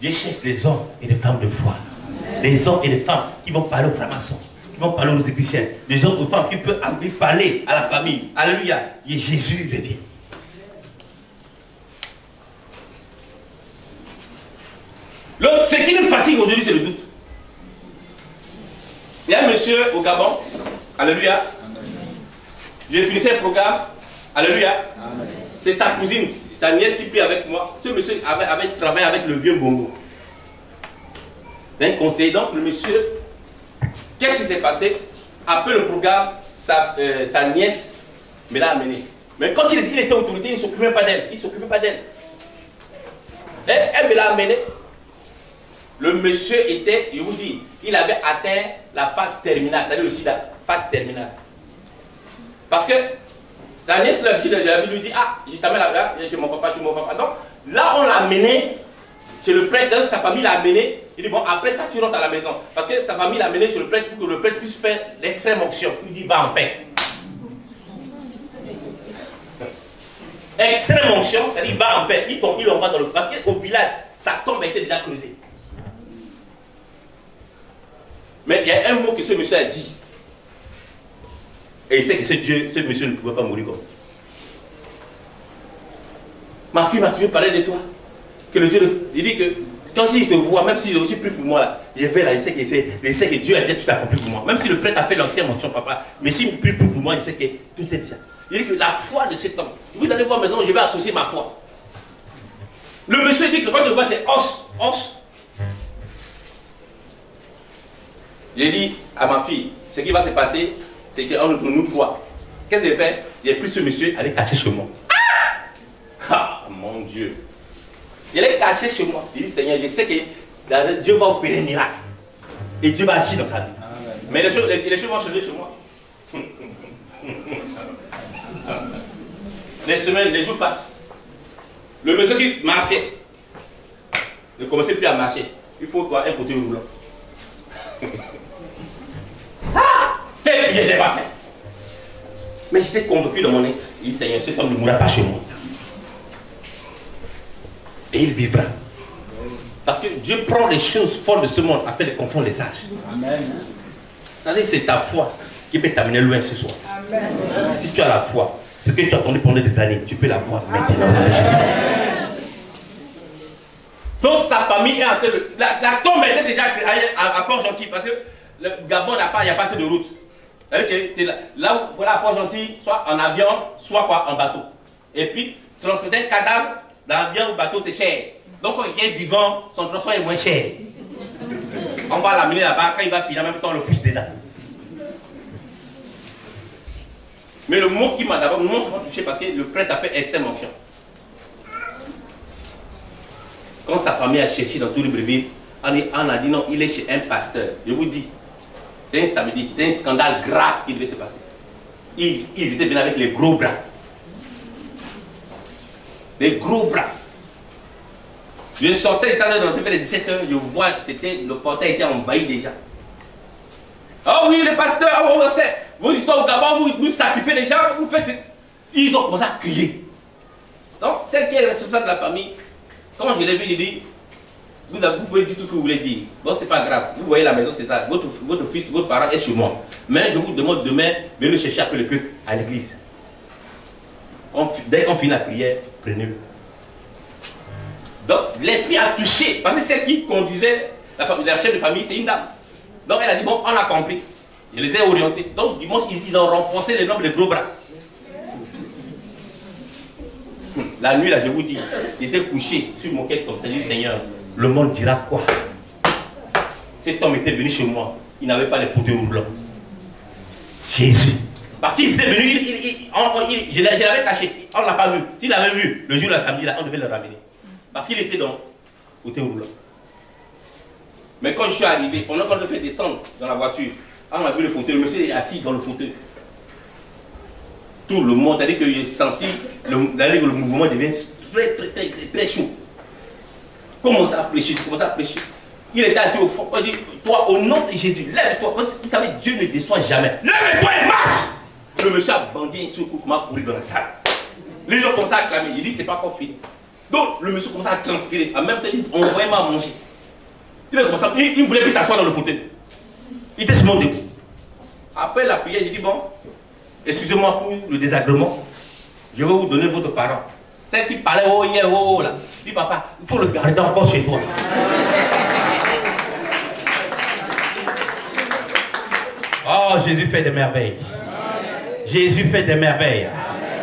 Dieu cherche les hommes et les femmes de foi. Les hommes et les femmes qui vont parler aux francs-maçons, qui vont parler aux églisiens. Les hommes et les femmes qui peuvent parler à la famille. Alléluia. Et Jésus revient. Ce qui nous fatigue aujourd'hui, c'est le doute. Il y a un monsieur au Gabon. Alléluia. J'ai fini ce programme. Alléluia. C'est sa cousine, sa nièce qui prie avec moi. Ce monsieur avait travaillé avec le vieux Bongo. Un conseiller. Donc le monsieur, qu'est-ce qui s'est passé? Après le programme, sa nièce me l'a amené. Mais quand il était autorité, il ne s'occupait pas d'elle. Il ne s'occupait pas d'elle. Elle me l'a amené. Le monsieur était, je vous dis, il avait atteint la phase terminale. C'est-à-dire aussi la phase terminale. Parce que sa nièce lui dit, ah, je t'amène là, chez mon papa, chez mon papa. Donc là, on l'a amené chez le prêtre, donc sa famille l'a amené. Il dit, bon, après ça, tu rentres à la maison. Parce que sa famille l'a amené chez le prêtre pour que le prêtre puisse faire l'extrême onction. Il dit, va en paix. Extrême onction, c'est-à-dire, va en paix. Il envoie dans le. Parce qu'au village, sa tombe a été déjà creusée. Mais il y a un mot que ce monsieur a dit. Et il sait que ce monsieur ne pouvait pas mourir comme ça. Ma fille m'a toujours parlé de toi. Que le Dieu, il dit que quand si je te vois, même si tu pries pour moi là, je vais là, je sais que Dieu a déjà tout accompli pour moi. Même si le prêtre a fait l'ancien mention, papa, mais s'il prie pour moi, je sais que tout est déjà. Il dit que la foi de cet homme, vous allez voir maintenant, je vais associer ma foi. Le monsieur dit que quand je vois c'est os. J'ai dit à ma fille, ce qui va se passer, c'est qu'entre nous trois, qu'est-ce que j'ai fait? J'ai pris ce monsieur, aller cacher chez moi. Ah mon Dieu! Il est caché chez moi. Il dit, Seigneur, je sais que Dieu va opérer un miracle. Et Dieu va agir dans sa vie. Mais les choses vont changer chez moi. Les semaines, les jours passent. Le monsieur qui marchait ne commençait plus à marcher. Il faut quoi? Un fauteuil roulant. Tel que je n'ai pas fait. Mais j'étais convaincu dans mon être. Il dit, Seigneur, cet homme ne mourra pas chez moi. Et il vivra. Parce que Dieu prend les choses fortes de ce monde afin de confondre les sages. Amen. C'est ta foi qui peut t'amener loin ce soir. Amen. Si tu as la foi, ce que tu as attendu pendant des années, tu peux la voir maintenant. Donc sa famille est en train de... La tombe était déjà à Port-Gentil parce que le Gabon n'a pas, il n'y a pas assez de route. C'est là où, voilà, à Port-Gentil, soit en avion, soit quoi, en bateau. Et puis, transporter un cadavre l'avion ou bateau, c'est cher. Donc, quand il est vivant, son transport est moins cher. On va l'amener là-bas, quand il va finir, en même temps, on le pousse déjà. Mais le mot qui m'a d'abord non seulement touché parce que le prêtre a fait extrême onction. Quand sa famille a cherché dans tout le Libreville, on a dit non, il est chez un pasteur. Je vous dis, c'est un samedi, c'est un scandale grave qui devait se passer. Ils étaient venus avec les gros bras. Les gros bras. Je sortais, j'étais dans le vers 17h, je vois, le portail était envahi déjà. Oh oui, le pasteur, oh, on sait, vos histoires au Gabon, vous sacrifiez les gens, vous faites. Ils ont commencé à crier. Donc, celle qui est responsable de la famille, quand je l'ai vu, il dit, vous pouvez dire tout ce que vous voulez dire. Bon, c'est pas grave. Vous voyez la maison, c'est ça. Votre fils, votre parent est chez moi. Mais je vous demande demain, venez le chercher après le culte à l'église. Dès qu'on finit la prière, prenez-le. Donc, l'esprit a touché. Parce que celle qui conduisait la chef de famille, c'est une dame. Donc, elle a dit, bon, on a compris. Je les ai orientés. Donc, dimanche, ils ont renforcé le nombre de gros bras. La nuit, là, je vous dis, j'étais couché sur mon quai comme ça. Je dis, Seigneur, le monde dira quoi? Cet homme était venu chez moi. Il n'avait pas les fauteuils roulants. Jésus. Parce qu'il était venu, je l'avais caché. On ne l'a pas vu. S'il l'avait vu, le jour, le samedi, là, on devait le ramener. Parce qu'il était dans le fauteuil roulant. Mais quand je suis arrivé, pendant qu'on le fait descendre dans la voiture, on a vu le fauteuil, le monsieur est assis dans le fauteuil. Tout le monde, c'est-à-dire que j'ai senti le mouvement devient très chaud. Commence à prêcher, Il était assis au fond, il dit, toi, au nom de Jésus, lève-toi. Vous savez, Dieu ne déçoit jamais. Lève-toi et marche. Le monsieur a bandé un seul coup, m'a couru dans la salle. Les gens commencent à acclamer. Il dit, c'est pas encore fini. Donc le monsieur commençait à transpirer. En même temps, on voyait mal manger. Il ne voulait plus s'asseoir dans le fauteuil. Il était seulement debout. Après la prière, j'ai dit bon, excusez-moi pour le désagrément. Je vais vous donner votre parole. Celle qui parlait oh yeah oh là. Je dis papa, il faut le garder encore chez toi. Oh, Jésus fait des merveilles. Jésus fait des merveilles.